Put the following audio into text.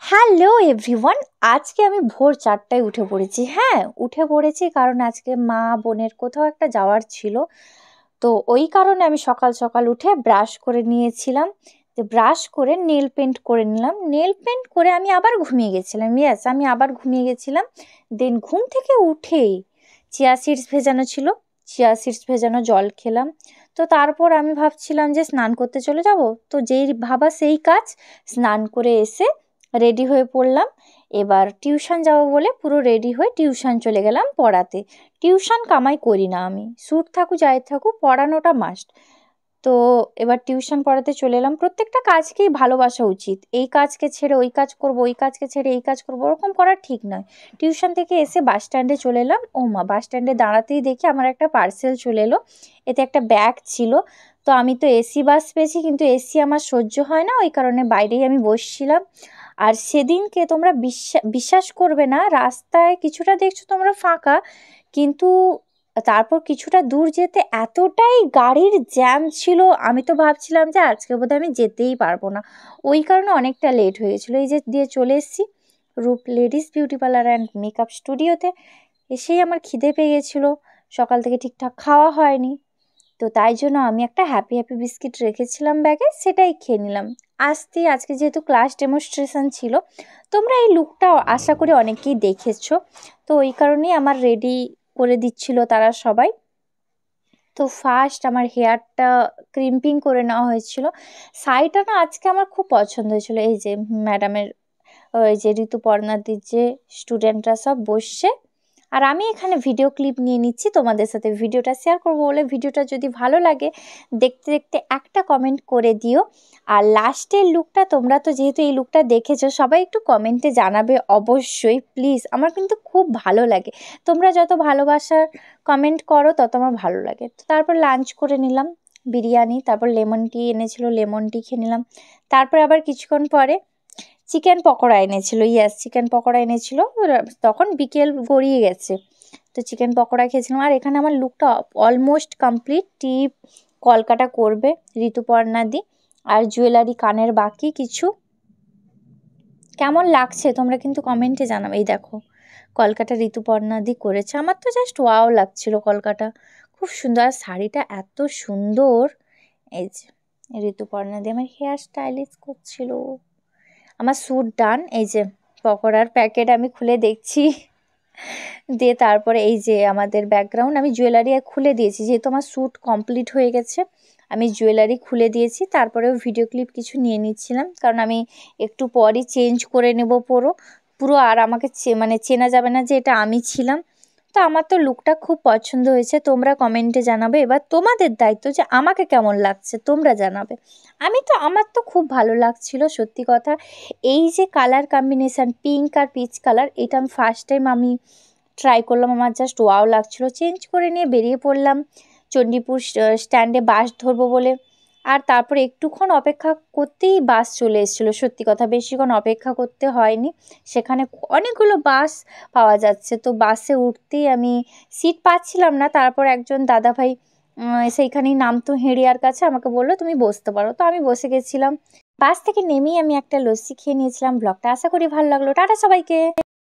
Hello everyone, আজকে আমি ভোর 4টায় উঠে পড়েছি। হ্যাঁ, উঠে পড়েছি কারণ আজকে মা বোনের কোথাও একটা যাওয়ার ছিল। তো ওই কারণে আমি সকাল সকাল উঠে ব্রাশ করে নিয়েছিলাম। তো ব্রাশ করে নেল পেন্ট করে নিলাম। নেল পেন্ট করে আমি আবার ঘুমিয়ে গেছিলাম। আমি আবার ঘুমিয়ে গেছিলাম। দেন ঘুম থেকে উঠেই চিয়া সিডস ভেজানো ছিল, চিয়া সিডস ভেজানো জল খেলাম। তো তারপর আমি ভাবছিলাম যে স্নান করতে চলে যাব। তো যেই ভাবা সেই কাজ, স্নান করে এসে রেডি হয়ে পড়লাম। এবার টিউশন যাব বলে পুরো রেডি হয়ে টিউশন চলে গেলাম পড়াতে। টিউশন কামাই করি না আমি, স্যুট থাকুক যাই থাকুক পড়ানোটা মাস্ট। তো এবার টিউশন পড়াতে চলে এলাম। প্রত্যেকটা কাজকেই ভালোবাসা উচিত। এই কাজকে ছেড়ে ওই কাজ করব, ওই কাজকে ছেড়ে এই কাজ করব, ওরকম করা ঠিক নয়। টিউশন থেকে এসে বাস স্ট্যান্ডে চলে এলাম। ও মা, বাস স্ট্যান্ডে দাঁড়াতেই দেখি আমার একটা পার্সেল চলে এলো। এতে একটা ব্যাগ ছিল। তো আমি তো এসি বাস পেয়েছি, কিন্তু এসি আমার সহ্য হয় না, ওই কারণে বাইরেই আমি বসছিলাম। আর সেদিনকে তোমরা বিশ্বাস করবে না, রাস্তায় কিছুটা দেখছো তোমরা ফাঁকা, কিন্তু তারপর কিছুটা দূর যেতে এতটাই গাড়ির জ্যাম ছিল, আমি তো ভাবছিলাম যে আজকে বোধহয় আমি যেতেই পারবো না। ওই কারণে অনেকটা লেট হয়ে গেছিলো। এই যে দিয়ে চলে এসেছি রূপ ladies beauty parlour and makeup স্টুডিওতে। এসেই আমার খিদে পেয়ে গেছিলো, সকাল থেকে ঠিকঠাক খাওয়া হয়নি। তো তাই জন্য আমি একটা হ্যাপি বিস্কিট রেখেছিলাম ব্যাগে, সেটাই খেয়ে নিলাম। আজকে যেহেতু ক্লাস ডেমনস্ট্রেশন ছিল, তোমরা এই লুকটা আশা করি অনেকেই দেখেছো। তো ওই কারণেই আমার রেডি করে দিচ্ছিল তারা সবাই। তো ফার্স্ট আমার হেয়ারটা ক্রিম্পিং করে নেওয়া হয়েছিল। শাড়িটা না আজকে আমার খুব পছন্দ হয়েছিল। এই যে ম্যাডামের, ওই যে ঋতুপর্ণাদির যে স্টুডেন্টরা সব বসছে, আর আমি এখানে ভিডিও ক্লিপ নিয়ে নিচ্ছি তোমাদের সাথে ভিডিওটা শেয়ার করবো বলে। ভিডিওটা যদি ভালো লাগে দেখতে দেখতে একটা কমেন্ট করে দিও। আর লাস্টের লুকটা, তোমরা তো যেহেতু এই লুকটা দেখেছো, সবাই একটু কমেন্টে জানাবে অবশ্যই প্লিজ। আমার কিন্তু খুব ভালো লাগে, তোমরা যত ভালোবাসার কমেন্ট করো তত আমার ভালো লাগে। তো তারপর লাঞ্চ করে নিলাম বিরিয়ানি, তারপর লেমন টি এনেছিল, লেমন টি খেয়ে নিলাম। তারপর আবার কিছুক্ষণ পরে চিকেন পকোড়া এনেছিল, চিকেন পকোড়া এনেছিল। তখন বিকেল গড়িয়ে গেছে, তো চিকেন পকোড়া খেয়েছিলাম। আর এখানে আমার লুকটা অলমোস্ট কমপ্লিট। টিপ কলকাটা করবে ঋতুপর্ণাদি, আর জুয়েলারি কানের বাকি কিছু। কেমন লাগছে তোমরা কিন্তু কমেন্টে জানাবে। এই দেখো কলকাটা ঋতুপর্ণাদি করেছে, আমার তো জাস্ট ওয়াও লাগছিল। কলকাটা খুব সুন্দর, আর শাড়িটা এত সুন্দর। এই যে ঋতুপর্ণাদি আমার হেয়ার স্টাইলিশ করছিল। আমার স্যুট ডান। এই যে পকোড়ার প্যাকেট আমি খুলে দেখছি, দিয়ে তারপরে এই যে আমাদের ব্যাকগ্রাউন্ড, আমি জুয়েলারি খুলে দিয়েছি যেহেতু আমার শ্যুট কমপ্লিট হয়ে গেছে। আমি জুয়েলারি খুলে দিয়েছি, তারপরেও ভিডিও ক্লিপ কিছু নিয়ে নিচ্ছিলাম, কারণ আমি একটু পরই চেঞ্জ করে নেব পুরো পুরো আর আমাকে মানে চেনা যাবে না যে এটা আমি ছিলাম। তো আমার তো লুকটা খুব পছন্দ হয়েছে, তোমরা কমেন্টে জানাবে। এবার তোমাদের দায়িত্ব যে আমাকে কেমন লাগছে তোমরা জানাবে। আমার তো খুব ভালো লাগছিল সত্যি কথা। এই যে কালার কম্বিনেশান পিঙ্ক আর পিচ কালার, এটা আমি ফার্স্ট টাইম আমি ট্রাই করলাম, আমার জাস্ট ওয়াও লাগছিল। চেঞ্জ করে নিয়ে বেরিয়ে পড়লাম চণ্ডীপুর স্ট্যান্ডে বাস ধরবো বলে। আর তারপরে একটুক্ষণ অপেক্ষা করতেই বাস চলে এসেছিলো। সত্যি কথা বেশিক্ষণ অপেক্ষা করতে হয়নি, সেখানে অনেকগুলো বাস পাওয়া যাচ্ছে। তো বাসে উঠতেই আমি সিট পাচ্ছিলাম না, তারপর একজন দাদাভাই সেইখানেই নামতো হেঁড়িয়ার কাছে, আমাকে বললো তুমি বসতে পারো। তো আমি বসে গেছিলাম। বাস থেকে নেমেই আমি একটা লস্যি খেয়ে নিয়েছিলাম। ব্লগটা আশা করি ভালো লাগলো। টাটা সবাইকে।